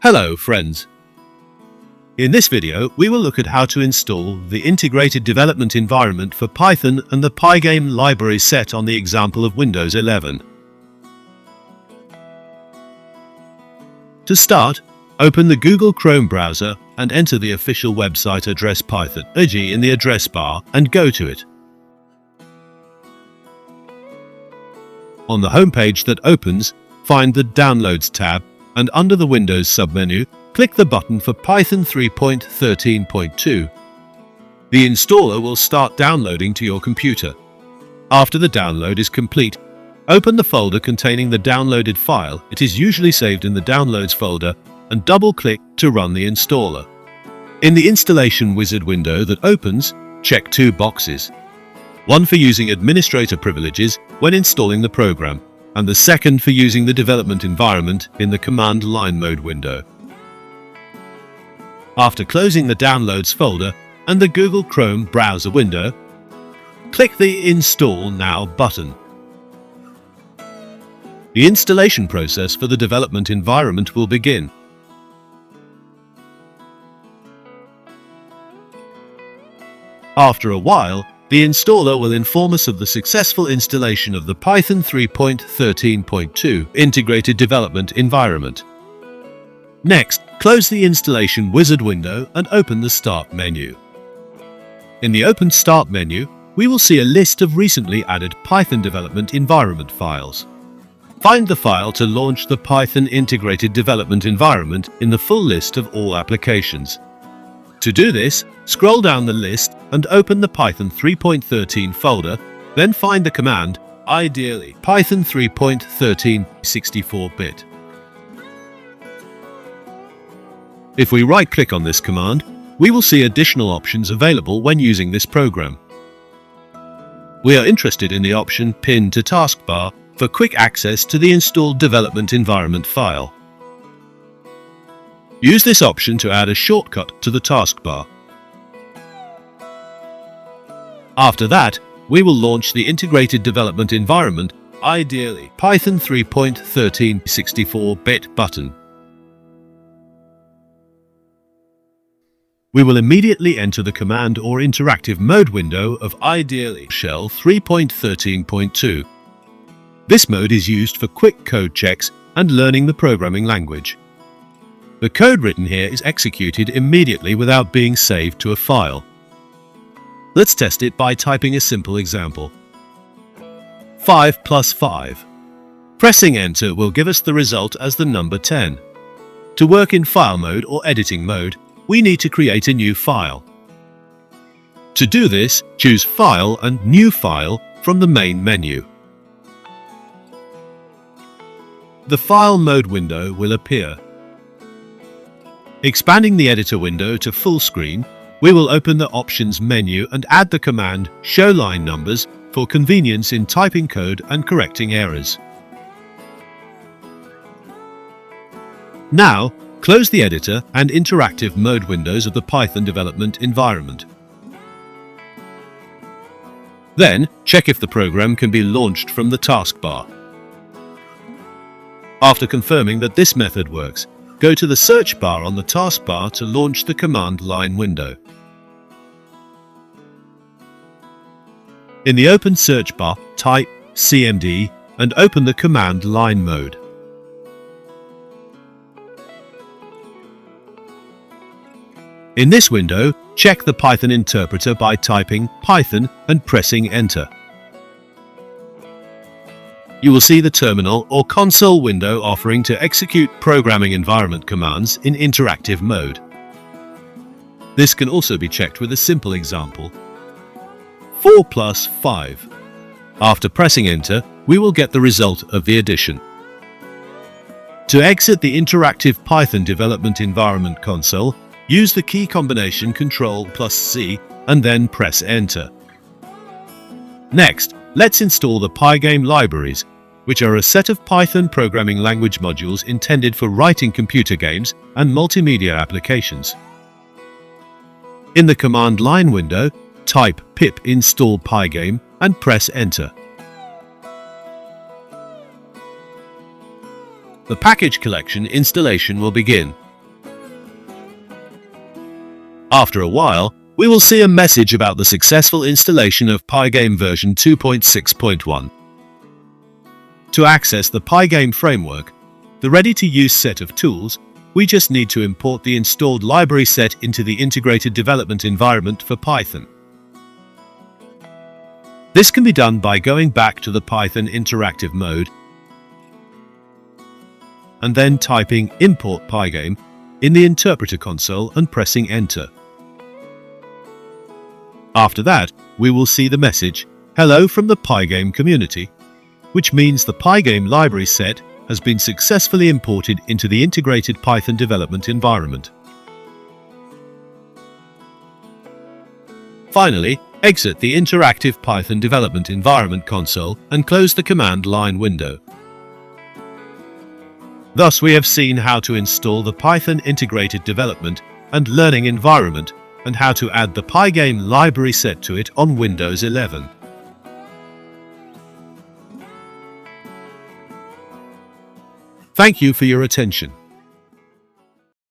Hello friends! In this video, we will look at how to install the integrated development environment for Python and the PyGame library set on the example of Windows 11. To start, open the Google Chrome browser and enter the official website address python.org in the address bar and go to it. On the homepage that opens, find the Downloads tab and under the Windows submenu, click the button for Python 3.13.2. The installer will start downloading to your computer. After the download is complete, open the folder containing the downloaded file. It is usually saved in the Downloads folder, and double-click to run the installer. In the installation wizard window that opens, check two boxes. One for using administrator privileges when installing the program, and the second for using the development environment in the command line mode window. After closing the Downloads folder and the Google Chrome browser window, click the Install Now button. The installation process for the development environment will begin. After a while, the installer will inform us of the successful installation of the Python 3.13.2 integrated development environment. Next, close the installation wizard window and open the Start menu. In the Open Start menu, we will see a list of recently added Python development environment files. Find the file to launch the Python integrated development environment in the full list of all applications. To do this, scroll down the list and open the Python 3.13 folder, then find the command, ideally Python 3.13 64-bit. If we right-click on this command, we will see additional options available when using this program. We are interested in the option Pin to Taskbar for quick access to the installed development environment file. Use this option to add a shortcut to the taskbar. After that, we will launch the integrated development environment, ideally Python 3.13 64-bit button. We will immediately enter the command or interactive mode window of ideally Shell 3.13.2. This mode is used for quick code checks and learning the programming language. The code written here is executed immediately without being saved to a file. Let's test it by typing a simple example. 5 plus 5. Pressing Enter will give us the result as the number 10. To work in file mode or editing mode, we need to create a new file. To do this, choose File and New File from the main menu. The File Mode window will appear. Expanding the editor window to full screen, we will open the Options menu and add the command Show Line Numbers for convenience in typing code and correcting errors. Now, close the editor and interactive mode windows of the Python development environment. Then, check if the program can be launched from the taskbar. After confirming that this method works, go to the search bar on the taskbar to launch the command line window. In the open search bar, type CMD and open the command line mode. In this window, check the Python interpreter by typing Python and pressing Enter. You will see the terminal or console window offering to execute programming environment commands in interactive mode. This can also be checked with a simple example. 4 plus 5. After pressing Enter, we will get the result of the addition. To exit the interactive Python development environment console, use the key combination Ctrl+C and then press Enter. Next, let's install the PyGame libraries, which are a set of Python programming language modules intended for writing computer games and multimedia applications. In the command line window, type pip install PyGame and press Enter. The package collection installation will begin. After a while, we will see a message about the successful installation of PyGame version 2.6.1. To access the PyGame framework, the ready-to-use set of tools, we just need to import the installed library set into the integrated development environment for Python. This can be done by going back to the Python interactive mode and then typing import PyGame in the interpreter console and pressing enter. After that, we will see the message, "Hello from the PyGame community," which means the PyGame library set has been successfully imported into the integrated Python development environment. Finally, exit the interactive Python development environment console and close the command line window. Thus, we have seen how to install the Python integrated development and learning environment and how to add the PyGame library set to it on Windows 11. Thank you for your attention.